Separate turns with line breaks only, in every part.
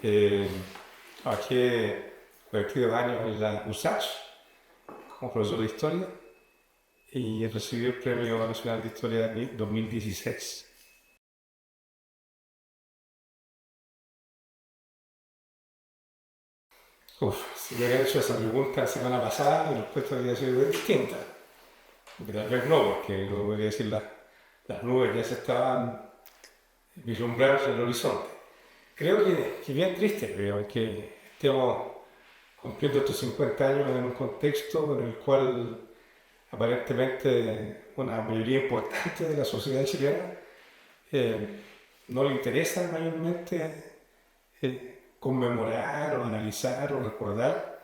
Eh, Trabajé 42 años en la USACH como profesor de historia y recibí el Premio Nacional de Historia de 2016. Si me hubiera hecho esa pregunta la semana pasada, mi respuesta habría sido distinta. Porque tal vez no, porque lo voy a decir, las nubes ya se estaban vislumbrando en el horizonte. Creo que bien triste, creo, que estemos cumpliendo estos 50 años en un contexto en el cual aparentemente una mayoría importante de la sociedad chilena eh, no le interesa mayormente conmemorar o analizar o recordar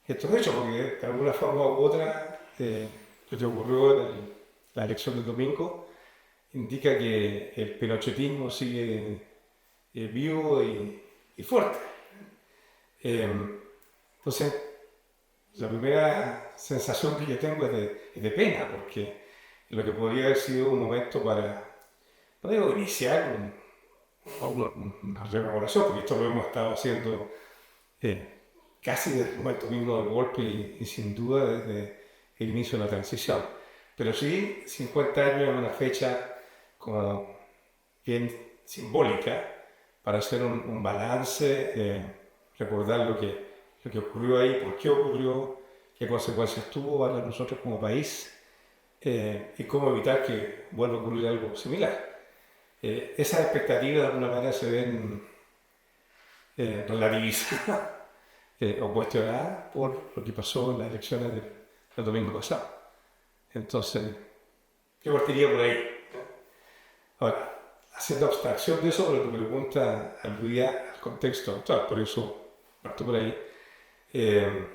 estos hechos, porque de alguna forma u otra lo que ocurrió en la elección del domingo indica que el pinochetismo sigue vivo y fuerte. Eh, entonces, la primera sensación que yo tengo es de pena, porque lo que podría haber sido un momento para, no digo iniciar una rememoración, porque esto lo hemos estado haciendo eh, casi desde el momento mismo del golpe y sin duda desde el inicio de la transición. Pero sí, 50 años es una fecha como bien simbólica para hacer un balance, recordar lo que ocurrió ahí, por qué ocurrió, qué consecuencias tuvo para nosotros como país y cómo evitar que vuelva a ocurrir algo similar. Esas expectativas de alguna manera se ven relativizadas o cuestionadas por lo que pasó en las elecciones del domingo pasado. Entonces, yo partiría por ahí. Ahora, haciendo abstracción de eso, lo que me pregunta aludía al contexto actual, por eso parto por ahí. Eh,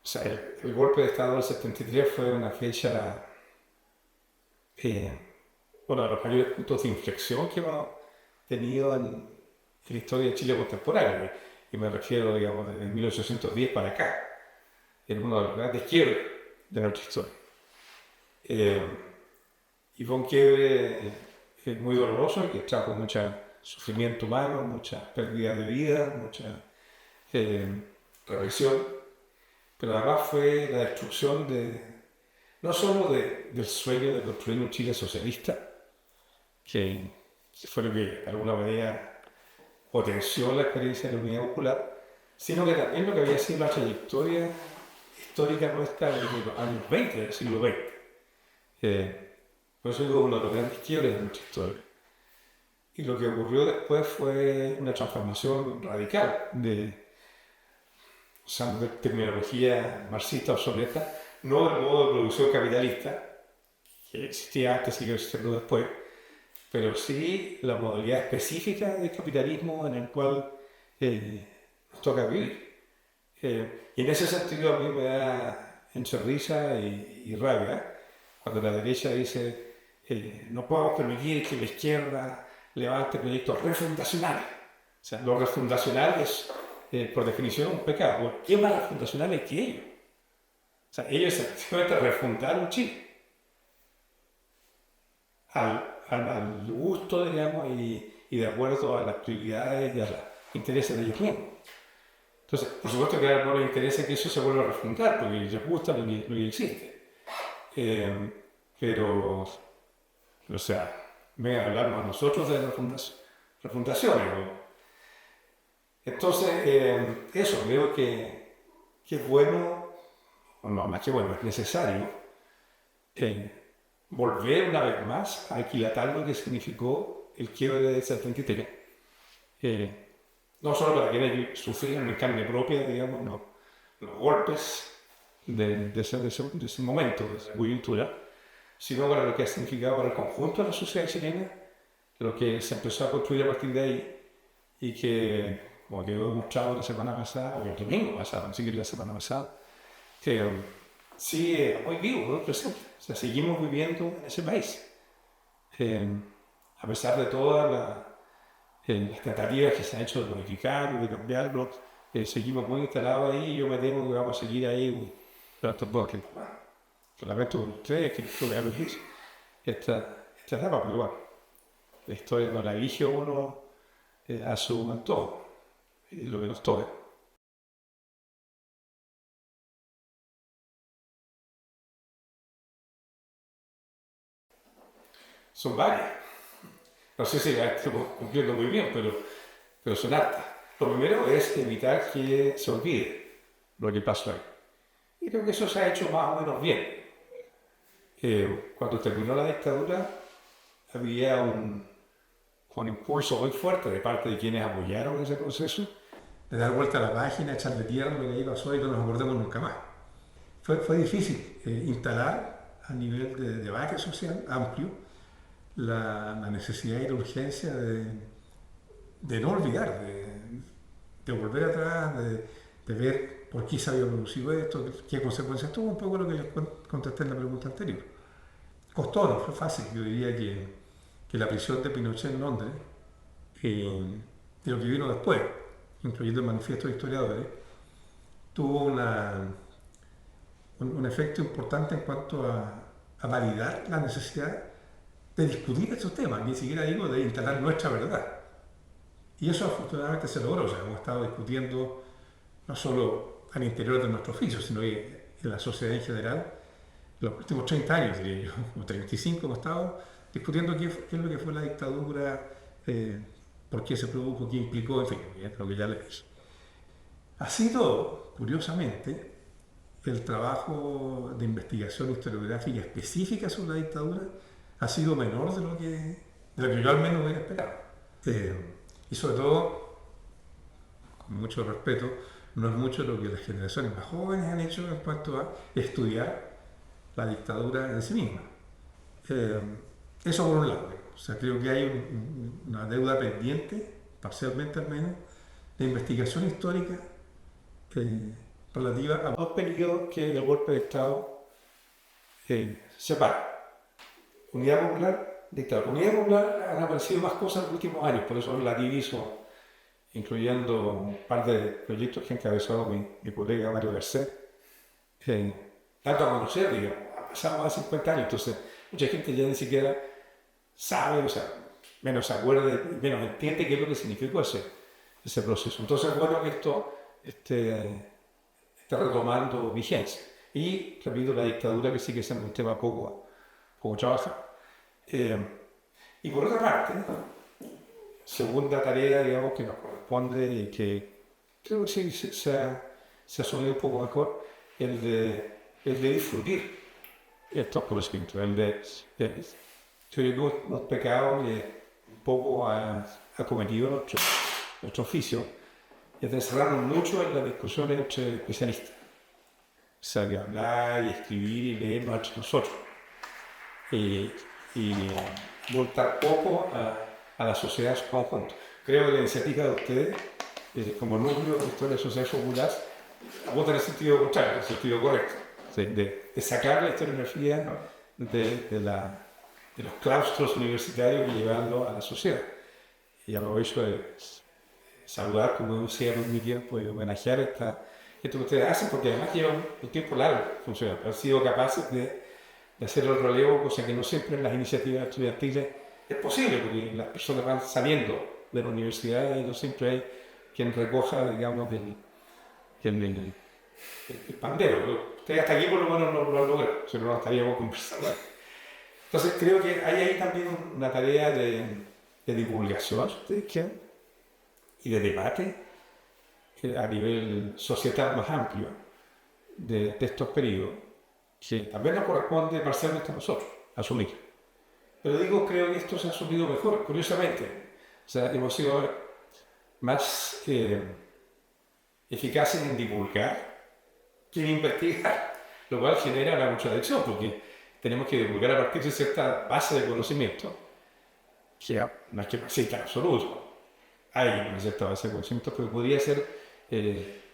o sea, el golpe de Estado del 73 fue una fecha, eh, uno de los mayores puntos de inflexión que hemos tenido en la historia de Chile contemporánea, y me refiero, digamos, desde 1810 para acá, en uno de los grandes quiebres de nuestra historia. Eh, y fue un quiebre muy doloroso que trajo mucho sufrimiento humano, mucha pérdida de vida, mucha eh, represión, pero además fue la destrucción no solo del sueño de construir un Chile socialista, que fue lo que de alguna manera potenció la experiencia de la unidad popular, sino que también lo que había sido la trayectoria histórica nuestra en los años 20 del siglo XX. Por eso digo uno de los grandes quiebres de nuestra historia. Y lo que ocurrió después fue una transformación radical usando terminología marxista obsoleta, no del modo de producción capitalista, que existía antes y que existió después, pero sí la modalidad específica del capitalismo en el cual nos toca vivir. Y en ese sentido a mí me da entre risa y rabia cuando la derecha dice no podemos permitir que la izquierda levante proyectos refundacionales. O sea, lo refundacional es, por definición, un pecado. ¿Qué más refundacionales que ellos? O sea, ellos efectivamente refundaron Chile al gusto, digamos, y de acuerdo a las prioridades y a los intereses de ellos mismos. Entonces, por supuesto que ahora no les interesa que eso se vuelva a refundar, porque les gusta lo que existe. Eh, pero, o sea, me hablamos a nosotros de refundaciones. ¿No? Entonces, eso, creo que es bueno, o no, más que bueno, es necesario eh, volver una vez más a aquilatar lo que significó el quiebre de 73. Eh, no solo para quienes sufrieron en carne propia, digamos, no, los golpes de ese momento, de esa coyuntura, sino para lo que ha significado para el conjunto de la sociedad chilena, lo que se empezó a construir a partir de ahí y que, como quedó demostrado la semana pasada, o el domingo pasado, ni siquiera la semana pasada, que sigue muy vivo, ¿no? Presente. O sea, seguimos viviendo en ese país. Eh, a pesar de todas las tentativas que se han hecho de modificarlo, de cambiarlo, seguimos muy instalados ahí y yo me temo que vamos a seguir ahí durante un poco tiempo más. Lamento con ustedes que esto le ha esta etapa, pero bueno, la historia no la elige uno a su antojo. lo menos todo. Son varias. No sé si las estoy cumpliendo muy bien, pero son hartas. Lo primero es evitar que se olvide lo que pasó ahí. Y creo que eso se ha hecho más o menos bien. Cuando terminó la dictadura, había un impulso muy fuerte de parte de quienes apoyaron ese proceso de dar vuelta a la página, echarle tierra lo que ahí pasó y no nos acordemos nunca más. Fue difícil instalar a nivel de debate social amplio la necesidad y la urgencia de no olvidar, de volver atrás, de ver por qué se había producido esto, qué consecuencias tuvo, un poco lo que les contesté en la pregunta anterior. Costó, no fue fácil. Yo diría que la prisión de Pinochet en Londres y lo que vino después, incluyendo el manifiesto de historiadores, tuvo un efecto importante en cuanto a validar la necesidad de discutir estos temas, ni siquiera digo de instalar nuestra verdad. Y eso afortunadamente se logró, o sea, hemos estado discutiendo no solo al interior de nuestro oficio, sino en la sociedad en general, los últimos 30 años, diría yo, o 35 hemos estado discutiendo qué es lo que fue la dictadura, por qué se produjo, qué implicó, en fin, lo que ya les dije. Así todo, curiosamente, el trabajo de investigación historiográfica específica sobre la dictadura ha sido menor de lo que yo al menos hubiera esperado. Y sobre todo, con mucho respeto, no es mucho lo que las generaciones más jóvenes han hecho en cuanto a estudiar la dictadura en sí misma. Eh, Eso por un lado. O sea, creo que hay una deuda pendiente, parcialmente al menos, de investigación histórica relativa a dos periodos que el golpe de Estado separa. Unidad Popular, dictadura. Unidad Popular han aparecido más cosas en los últimos años, por eso la diviso, incluyendo un par de proyectos que ha encabezado mi colega Mario Garcés, tanto a conocer, digamos, ha pasado más de 50 años, entonces mucha gente ya ni siquiera sabe, o sea, menos se acuerda, menos entiende qué es lo que significó ese proceso. Entonces, bueno, que esto está retomando vigencia. Y, repito, la dictadura que sigue siendo un tema poco trabajado. Y por otra parte, segunda tarea, digamos, que nos corresponde y que creo que sí se ha asumido un poco mejor, el de disfrutar estos conocimientos, yo digo, los pecados que un poco ha cometido nuestro oficio, es de encerrarnos mucho en las discusiones entre especialistas. O sea, de hablar y escribir y leernos entre nosotros. Y voltar poco a la sociedad en su conjunto. Creo que la iniciativa de ustedes, como núcleo de historia de sociedad popular, apunta en el sentido contrario, en el sentido correcto, de sacar la historiografía de los claustros universitarios y llevarlo a la sociedad. Y aprovecho de saludar, como decía en mi tiempo, y homenajear esto que ustedes hacen, porque además llevan un tiempo largo funcionando. Han sido capaces de hacer el relevo, cosa que no siempre en las iniciativas estudiantiles es posible, porque las personas van saliendo de la universidad y no siempre hay quien recoja, digamos, el pandero. Ustedes hasta aquí por lo menos no lo han logrado, si no, no estaríamos conversando. Entonces creo que hay ahí también una tarea de divulgación y de debate a nivel societal más amplio de estos periodos, que también nos corresponde parcialmente a nosotros asumir. Pero digo, creo que esto se ha asumido mejor, curiosamente. O sea, hemos sido más eficaces en divulgar que en investigar, lo cual genera una contradicción, porque tenemos que divulgar a partir de cierta base de conocimiento, que no es que exista en absoluto. Hay una cierta base de conocimiento, pero podría ser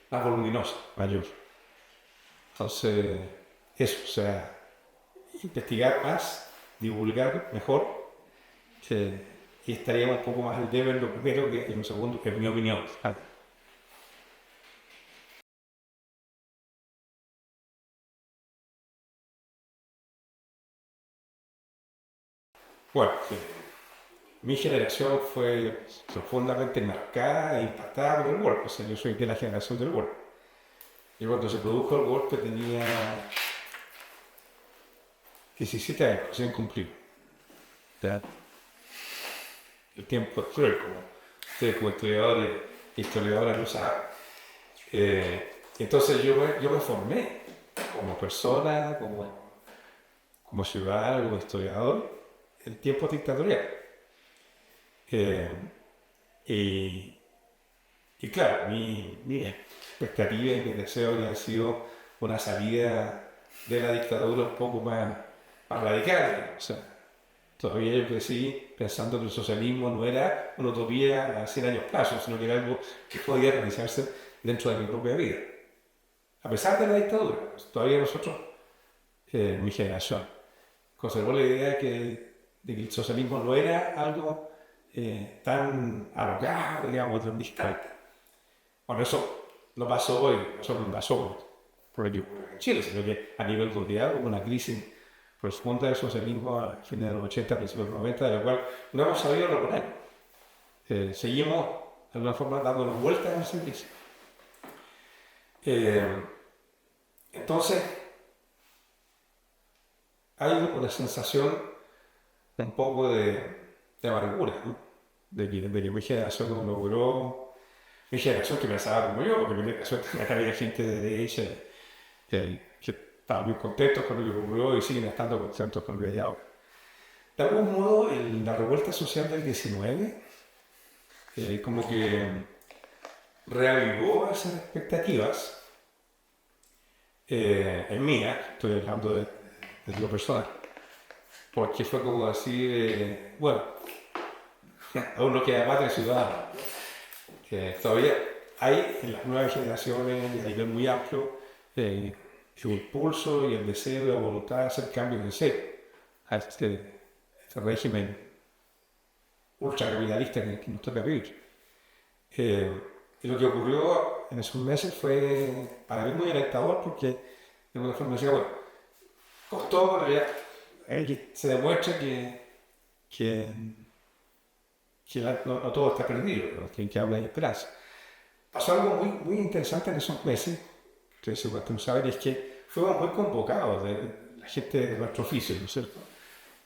más voluminosa, mayor. Entonces, eso, o sea, investigar más, divulgar mejor, y estaríamos un poco más al debe en lo primero que en lo segundo, que es mi opinión. Bueno, mi generación fue profundamente marcada e impactada por el golpe. O sea, yo soy de la generación del golpe. Y cuando se produjo el golpe tenía 17 años, recién cumplido. ¿Ya? El tiempo es cruel, como ustedes como historiadores lo saben. Entonces yo me formé como persona, como ciudadano, como historiador, en tiempos dictatoriales. Y, y claro, mi expectativa y mi deseo había sido una salida de la dictadura un poco más radical. O sea, todavía yo crecí pensando que el socialismo no era una utopía a 100 años plazo, sino que era algo que podía realizarse dentro de mi propia vida. A pesar de la dictadura, todavía nosotros, mi generación, conservó la idea de que el socialismo no era algo tan alocado, digamos, tan distante. Bueno, eso no pasó hoy, eso no pasó por aquí en Chile, sino que a nivel mundial hubo una crisis profunda del socialismo a fines de los 80, principios de los 90, de la cual no hemos sabido reponer. Seguimos, de alguna forma, dándonos vueltas en esa crisis. Entonces, hay una sensación un poco de amargura, ¿no? De que mi generación no logró, mi generación que pensaba como yo, porque mi generación había gente de derecha que estaban muy contentos con lo que ocurrió y siguen estando contentos con lo que hay ahora. De algún modo, la revuelta social del 19 como que reavivó esas expectativas en mí, estoy hablando de lo personal, porque fue como así, bueno, a uno que además de ciudadano, que todavía hay en las nuevas generaciones, a nivel muy amplio, su impulso y el deseo y la voluntad de hacer cambios en serio a este régimen ultracapitalista que nos toca vivir. Y lo que ocurrió en esos meses fue para mí muy alentador porque de alguna forma decía, bueno, costó, pero ya se demuestra que no todo está perdido, ¿no? Que habla de esperanza. Pasó algo muy interesante en esos meses, ustedes seguramente saben, es que fuimos muy convocados de la gente de nuestro oficio, ¿no es cierto?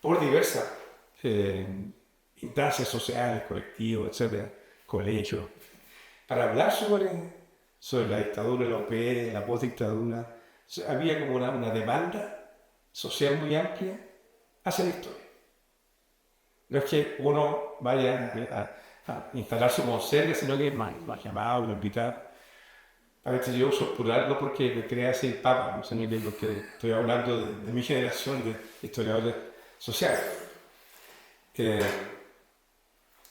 Por diversas instancias sociales, colectivos, etcétera, colegios, para hablar sobre la dictadura, la OP, la postdictadura. Había como una demanda social muy amplia hacia la historia. No es que uno vaya a instalar su consejo, sino que es más llamado, lo invitar. A veces yo uso plural no porque me crea así papa, no sé ni bien, porque estoy hablando de mi generación de historiadores sociales.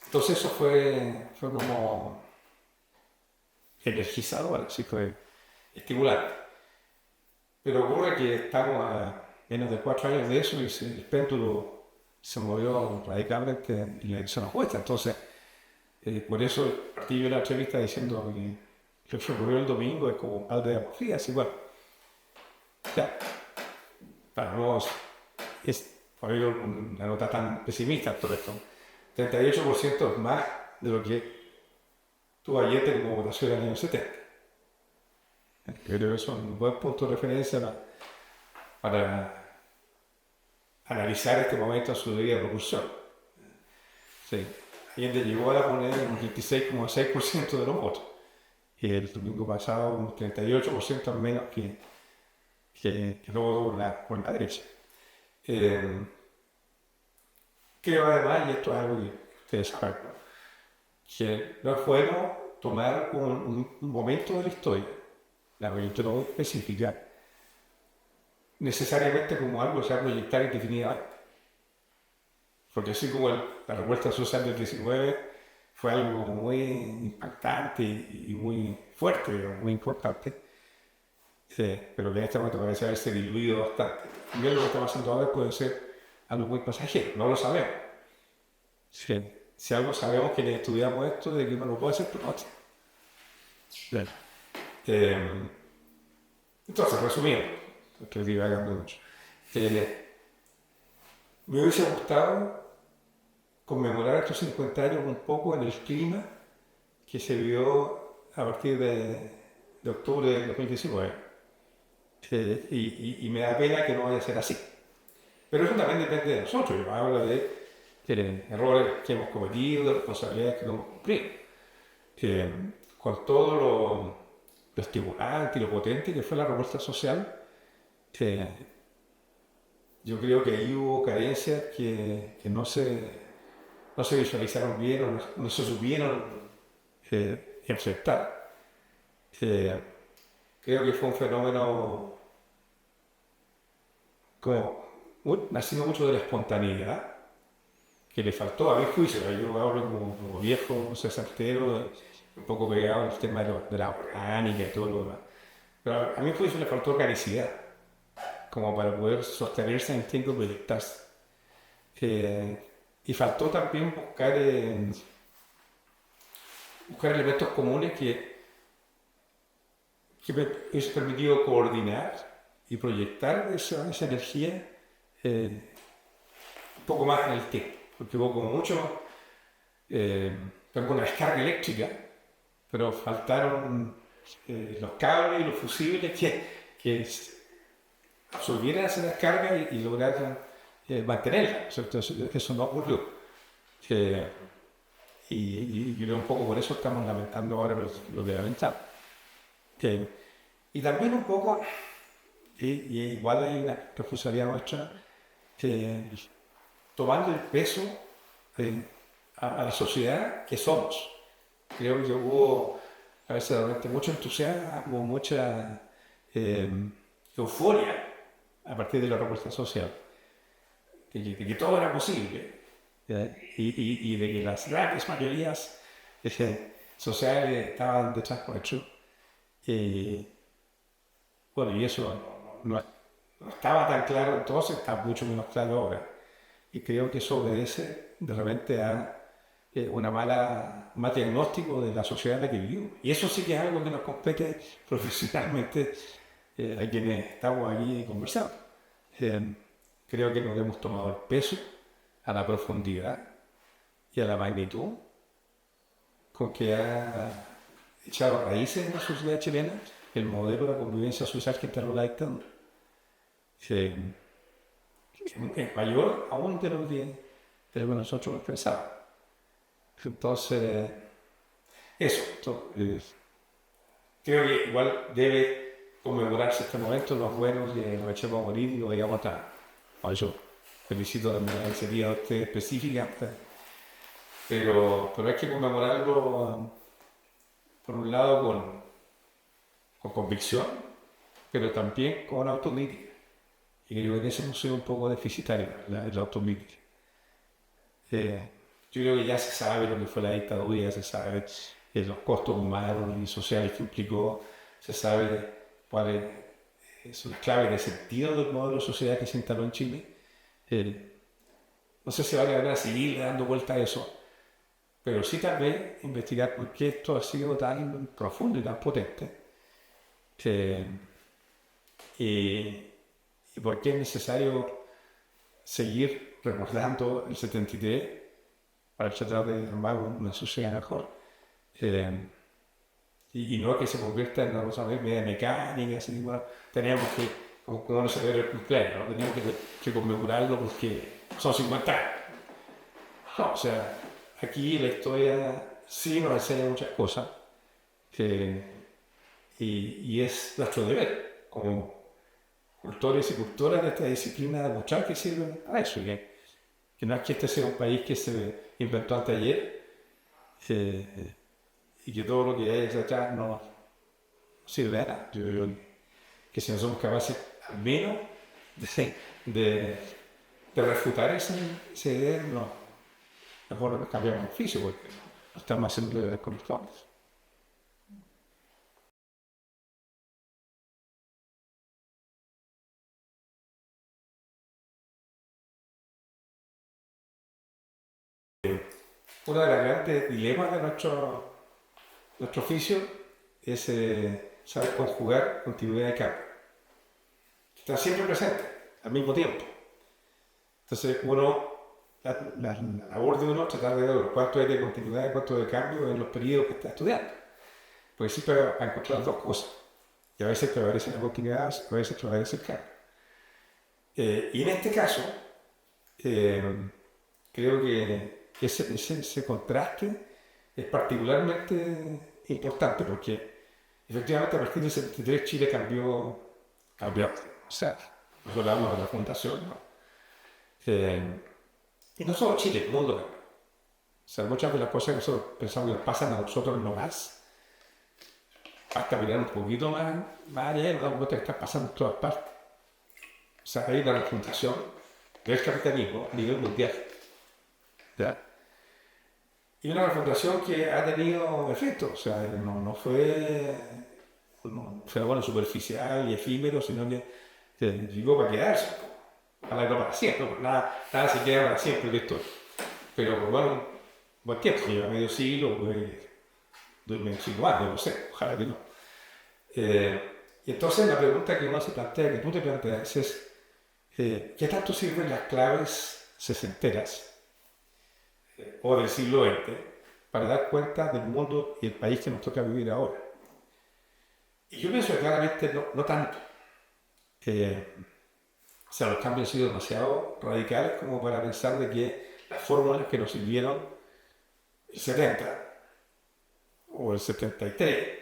Entonces eso fue como energizador, así fue estimulante. Pero ocurre que estamos a menos de 4 años de eso y el péndulo se movió radicalmente en la dirección opuesta. Entonces, por eso partí yo la entrevista diciendo que lo que ocurrió el domingo es como un balde de agua fría, así bueno. Ya, para no poner una nota tan pesimista por esto. 38% más de lo que tuvo ayer como votación en el año 70. Creo que eso es un buen punto de referencia para analizar este momento en su debida proporción. Sí. Allende llegó a poner un 26,6% de los votos. Y el domingo pasado un 38% menos que lo votó por la derecha. Creo además, y esto es algo que ustedes saben, que no es bueno tomar un momento de la historia, la religión específica, necesariamente como algo que se va a proyectar indefinidamente. Porque así como la revuelta social del 19 fue algo muy impactante y muy fuerte, muy importante, pero que en este momento parece haberse diluido bastante. También lo que está pasando ahora puede ser algo muy pasajero, no lo sabemos. Si algo sabemos que estudiamos esto, de que uno lo puede hacer, pero no. Bien. Entonces, resumiendo, estoy divagando mucho. Me hubiese gustado conmemorar estos 50 años un poco en el clima que se vio a partir de octubre del 2019. Y me da pena que no vaya a ser así. Pero eso también depende de nosotros. Yo hablo de errores que hemos cometido, de responsabilidades que no hemos cumplido. Con todo lo estimulante y lo potente que fue la revuelta social, yo creo que ahí hubo carencias que no se visualizaron bien o no se supieron enfrentar. Creo que fue un fenómeno como nacido mucho de la espontaneidad, que le faltó a mi juicio. Yo hablo como viejo, cesantero, un poco pegado al tema de la orgánica y todo lo demás. Pero a mi juicio le faltó organicidad, como para poder sostenerse en tiempo y proyectarse. Y faltó también buscar elementos comunes que me hubiese permitido coordinar y proyectar esa energía un poco más en el tiempo. Porque hubo como mucho, una descarga eléctrica, pero faltaron los cables y los fusibles que absorbieran esa descarga y lograran mantenerla. Entonces, eso no ocurrió. Y creo un poco por eso estamos lamentando ahora lo de lamentable. Y también un poco, y igual hay una responsabilidad nuestra, tomando el peso a la sociedad que somos. Creo que hubo a veces realmente mucho entusiasmo, mucha euforia a partir de la revuelta social, de que todo era posible, y de que las grandes mayorías sociales estaban detrás nuestro. Bueno, y eso no estaba tan claro entonces, está mucho menos claro ahora. Y creo que eso obedece de repente a mal diagnóstico de la sociedad en la que vivimos. Y eso sí que es algo que nos compete profesionalmente a quienes estamos aquí conversando. Creo que nos hemos tomado el peso a la profundidad y a la magnitud con que ha echado raíces en la sociedad chilena el modelo de convivencia social que entró la dictadura. Es mayor aún de lo que nosotros pensábamos. Entonces, creo que igual debe conmemorarse este momento, los buenos que nos echemos a morir y lo digamos atrás. Yo felicito también a la iniciativa de usted específica, pero hay que conmemorarlo por un lado con convicción, pero también con autocrítica. Y creo que en eso hemos sido un poco deficitarios, la autocrítica. Yo creo que ya se sabe lo que fue la dictadura, ya se sabe los costos humanos y sociales que implicó, se sabe cuáles son las claves de sentido del modelo de sociedad que se instaló en Chile. No sé si vale la pena seguir dando vuelta a eso, pero sí tal vez investigar por qué esto ha sido tan profundo y tan potente. Y por qué es necesario seguir recordando el 73 para tratar de armar una sociedad mejor. Y no que se convierta en una cosa media mecánica, así, bueno, teníamos que, como no se ve el cumpleaños, ¿no? Teníamos que conmemorarlo porque son 50 años. No, o sea, aquí la historia sí nos enseña muchas cosas, y es nuestro deber como cultores y cultoras de esta disciplina demostrar que sirven a eso, que no es que este sea un país que se inventó antes de ayer, y que todo lo que hay detrás no sirve de nada. Yo creo que si no somos capaces al menos de refutar esa idea, no, mejor cambiamos el oficio porque no estamos haciendo de controlados. Uno de los grandes dilemas de nuestro oficio es saber conjugar continuidad y cambio. Están siempre presentes al mismo tiempo. Entonces uno la labor de uno es tratar de ver cuánto hay de continuidad y cuánto de cambio en los periodos que está estudiando. Porque siempre va a encontrar dos cosas. Y a veces prevalece la continuidad, a veces prevalece el cambio. Y en este caso, creo que ese contraste es particularmente importante porque efectivamente a partir del 73 Chile cambió. O sea, nosotros hablamos de la fundación, ¿no? Y no solo Chile, el mundo cambió. O sea, muchas de las cosas que nosotros pensamos que nos pasan a nosotros no más, hasta mirar un poquito más allá y nos damos cuenta que está pasando en todas partes. O sea, hay una refundación del capitalismo a nivel mundial. ¿Ya? Y una refundación que ha tenido efecto, o sea, no fue bueno, superficial y efímero, sino que llegó para quedarse. Ojalá no para siempre, pues nada se queda para siempre de esto. Pero por bueno, buen tiempo, lleva medio siglo, medio siglo años, no sé, ojalá que no. Y entonces la pregunta que uno se plantea, que tú te planteas, es ¿qué tanto sirven las claves sesenteras o del siglo XX para dar cuenta del mundo y el país que nos toca vivir ahora? Y yo pienso que claramente no tanto. O sea, los cambios han sido demasiado radicales como para pensar de que las fórmulas que nos sirvieron el 70 o el 73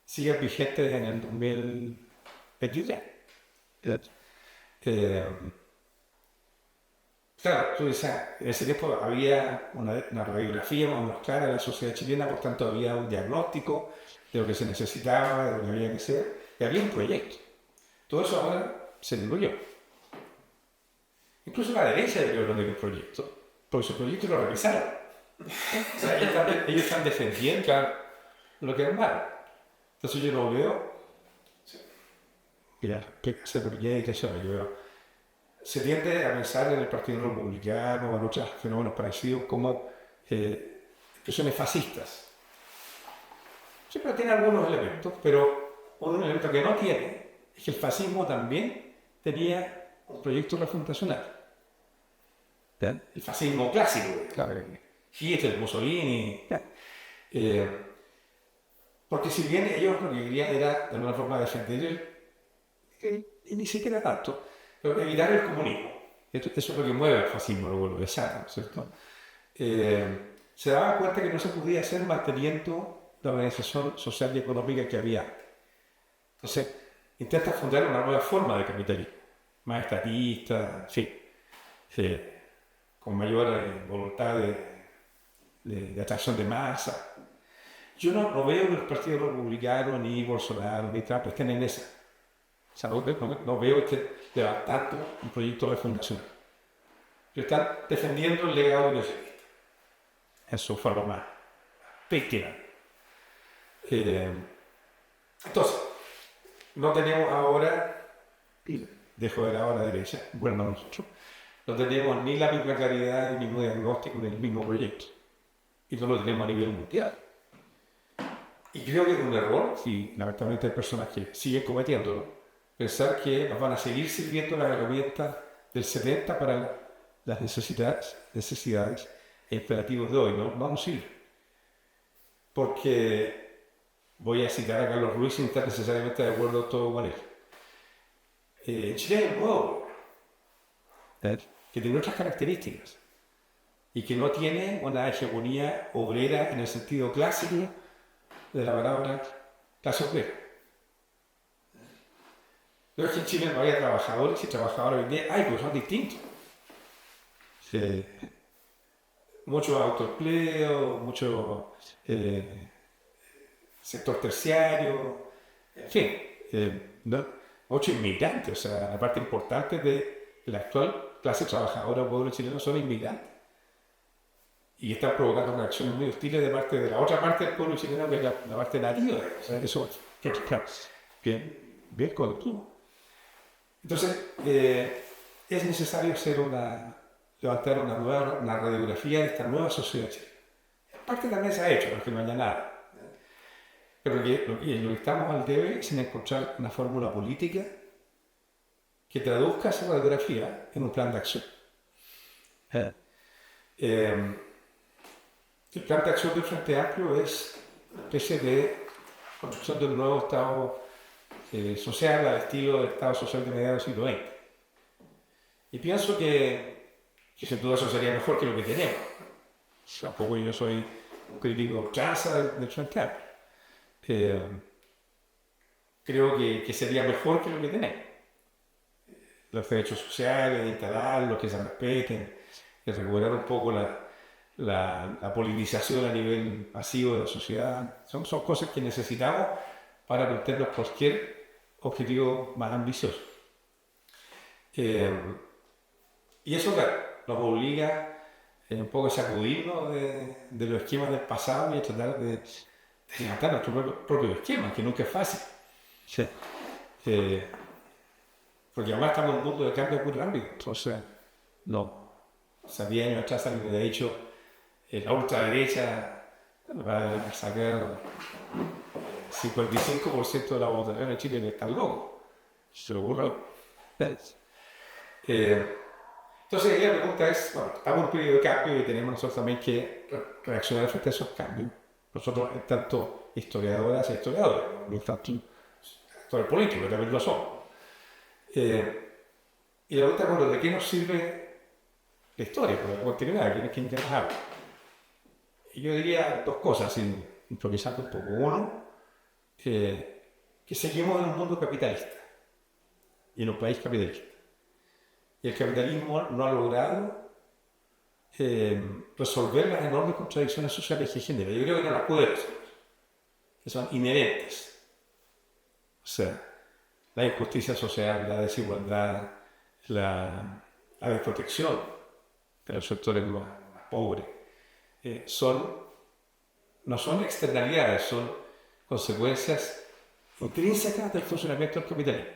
siguen vigentes en el 2023. Claro, tú dices, en ese tiempo había una radiografía más clara de la sociedad chilena, por tanto había un diagnóstico de lo que se necesitaba, de lo que había que hacer, y había un proyecto. Todo eso ahora se diluyó. Incluso la derecha debió tener un proyecto, porque su proyecto lo revisaron. O sea, ellos están defendiendo lo que es malo. Entonces yo lo veo, mira, ¿qué se proyecta? Eso yo veo. Se tiende a pensar en el Partido Republicano o en otros fenómenos parecidos como expresiones fascistas. Siempre tiene algunos elementos, pero un elemento que no tiene es que el fascismo también tenía un proyecto refundacional. ¿Bien? El fascismo clásico, claro. Hitler, Mussolini. Porque si bien ellos lo que querían era de alguna forma defender y ni siquiera tanto, pero evitar el comunismo. Eso es lo que mueve al fascismo, lo que saca, ¿cierto? Se daban cuenta que no se podía hacer manteniendo la organización social y económica que había. Entonces, intenta fundar una nueva forma de capitalismo, más estatista, con mayor voluntad de atracción de masa. Yo no veo que el Partido Republicano, ni Bolsonaro, ni Trump estén en esa. O sea, no veo que levantando un proyecto de fundación. Están defendiendo el legado de los socialistas. En su forma más víctima. Entonces, no tenemos ahora, y dejo de lado a la derecha, bueno, nosotros, no tenemos ni la misma claridad, ni el mismo diagnóstico, ni el mismo proyecto. Y no lo tenemos a nivel mundial. Y creo que es un error, y lamentablemente hay personas que siguen cometiéndolo, pensar que nos van a seguir sirviendo las herramientas del 70 para las necesidades e imperativos de hoy. No nos sirve. Porque voy a citar a Carlos Ruiz sin estar necesariamente de acuerdo todo con él. Chile es un nuevo que tiene otras características y que no tiene una hegemonía obrera en el sentido clásico de la palabra clase obrera. No es que en Chile no haya trabajadores y trabajadores hoy en día hay, pues son distintos. Mucho autoempleo, mucho sector terciario, en fin, mucho inmigrante, o sea, la parte importante de la actual clase trabajadora o pueblo chileno son inmigrantes. Y están provocando reacciones muy hostiles de parte de la otra parte del pueblo chileno, que es la parte nativa. O sea, eso es bien conductivo. Entonces, es necesario levantar una radiografía de esta nueva sociedad chilena. En parte también se ha hecho, porque no haya nada. Pero lo que estamos al debe es en encontrar una fórmula política que traduzca esa radiografía en un plan de acción. Eh, el plan de acción del Frente Amplio es una especie de construcción de un nuevo Estado social al estilo del Estado social de mediados del siglo XX. Y pienso que sin duda eso sería mejor que lo que tenemos. Tampoco yo soy un crítico ultranza del Frente Amplio. Creo que sería mejor que lo que tenemos. Los derechos sociales, instalarlos, que se respeten, de recuperar un poco la politización a nivel masivo de la sociedad. Son cosas que necesitamos para plantearnos cualquier objetivo más ambicioso. Y eso, claro, nos obliga un poco a sacudirnos de los esquemas del pasado y a tratar de levantar nuestro propio esquema, que nunca es fácil. Sí. Porque además estamos en un mundo de cambio muy rápido. Entonces, no. O sea, 10 años atrás alguien me ha dicho la ultraderecha va a sacar 55% de la votación en Chile, que está loco. Se lo ocurre. Entonces, la pregunta es, bueno, estamos en un periodo de cambio y tenemos nosotros también que reaccionar frente a esos cambios. Nosotros, tanto historiadoras e historiadores, no tanto actores políticos, también lo son. Y la pregunta es, bueno, ¿de qué nos sirve la historia? Por la continuidad, ¿quién es quien trabaja? Y yo diría dos cosas, improvisando un poco. Uno, que seguimos en un mundo capitalista y en un país capitalista. Y el capitalismo no ha logrado resolver las enormes contradicciones sociales que genera. Yo creo que no las puede resolver, que son inherentes. O sea, la injusticia social, la desigualdad, la desprotección de los sectores más pobres, no son externalidades, son consecuencias intrínsecas del funcionamiento del capitalismo.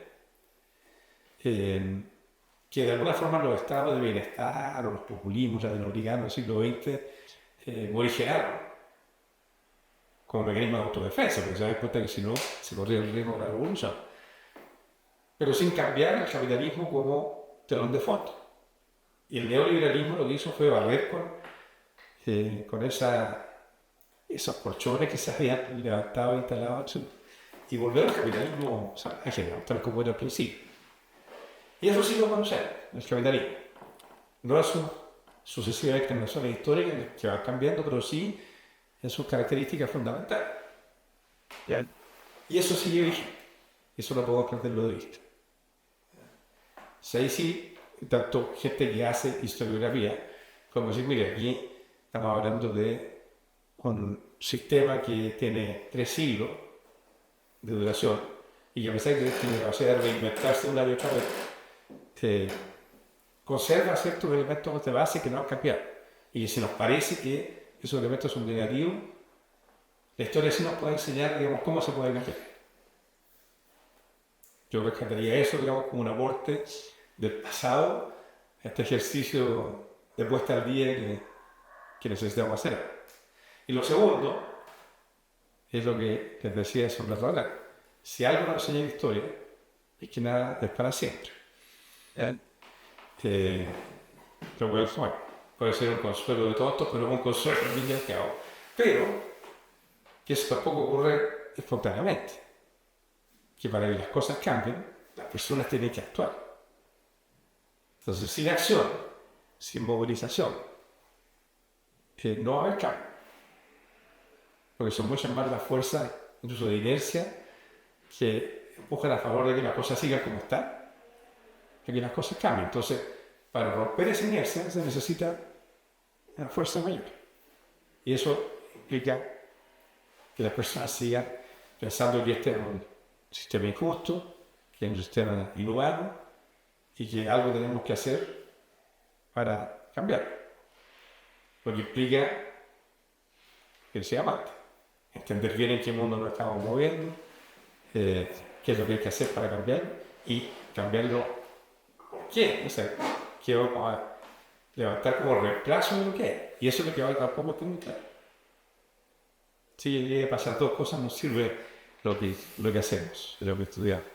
Que de alguna forma los estados de bienestar o los populismos latinoamericanos del siglo XX morigeraron como mecanismo de autodefensa, porque se dan cuenta que si no se corría el riesgo de la revolución. Pero sin cambiar el capitalismo como telón de fondo. Y el neoliberalismo lo que hizo fue barrer con esos colchones que se habían levantado e instalado y volver al capitalismo salvaje, tal como era al principio. Y eso sí lo conocemos, el capitalismo. No es sucesivas externaciones históricas que van cambiando, pero sí en sus características fundamentales. ¿Bien? Y eso sigue vigente. Eso no podemos perderlo de vista. O sea, ahí sí, tanto gente que hace historiografía, como decir, mire, aquí estamos hablando de un sistema que tiene 3 siglos de duración y que a pesar de que tiene la capacidad de reinventarse una vez conserva ciertos elementos de base que no han cambiado. Y si nos parece que esos elementos son negativos, la historia sí nos puede enseñar, digamos, cómo se puede cambiar. Yo rescataría eso, digamos, como un aporte del pasado a este ejercicio de puesta al día que necesitamos hacer. Y lo segundo es lo que les decía sobre la tabla. Si algo nos enseña la historia, es que nada es para siempre. Puede ser un consuelo de tontos, pero un consuelo al fin y al cabo. Pero que eso tampoco ocurre espontáneamente. Que para que las cosas cambien, las personas tienen que actuar. Entonces, sin acción, sin movilización, no va a haber cambio. Porque son muchas más las fuerzas, incluso de inercia, que empujan a favor de que las cosas sigan como están, que las cosas cambien. Entonces, para romper esa inercia se necesita una fuerza mayor. Y eso implica que las personas sigan pensando que este es un sistema injusto, que es un sistema inhumano y que algo tenemos que hacer para cambiar. Lo que implica que sea amante, entender bien en qué mundo nos estamos moviendo, qué es lo que hay que hacer para cambiar y cambiarlo. ¿Por qué? O sea, que vamos a levantar como reemplazo de lo que es. Y eso es lo que tampoco está muy claro. Si pasar dos cosas nos sirve lo que hacemos, lo que estudiamos.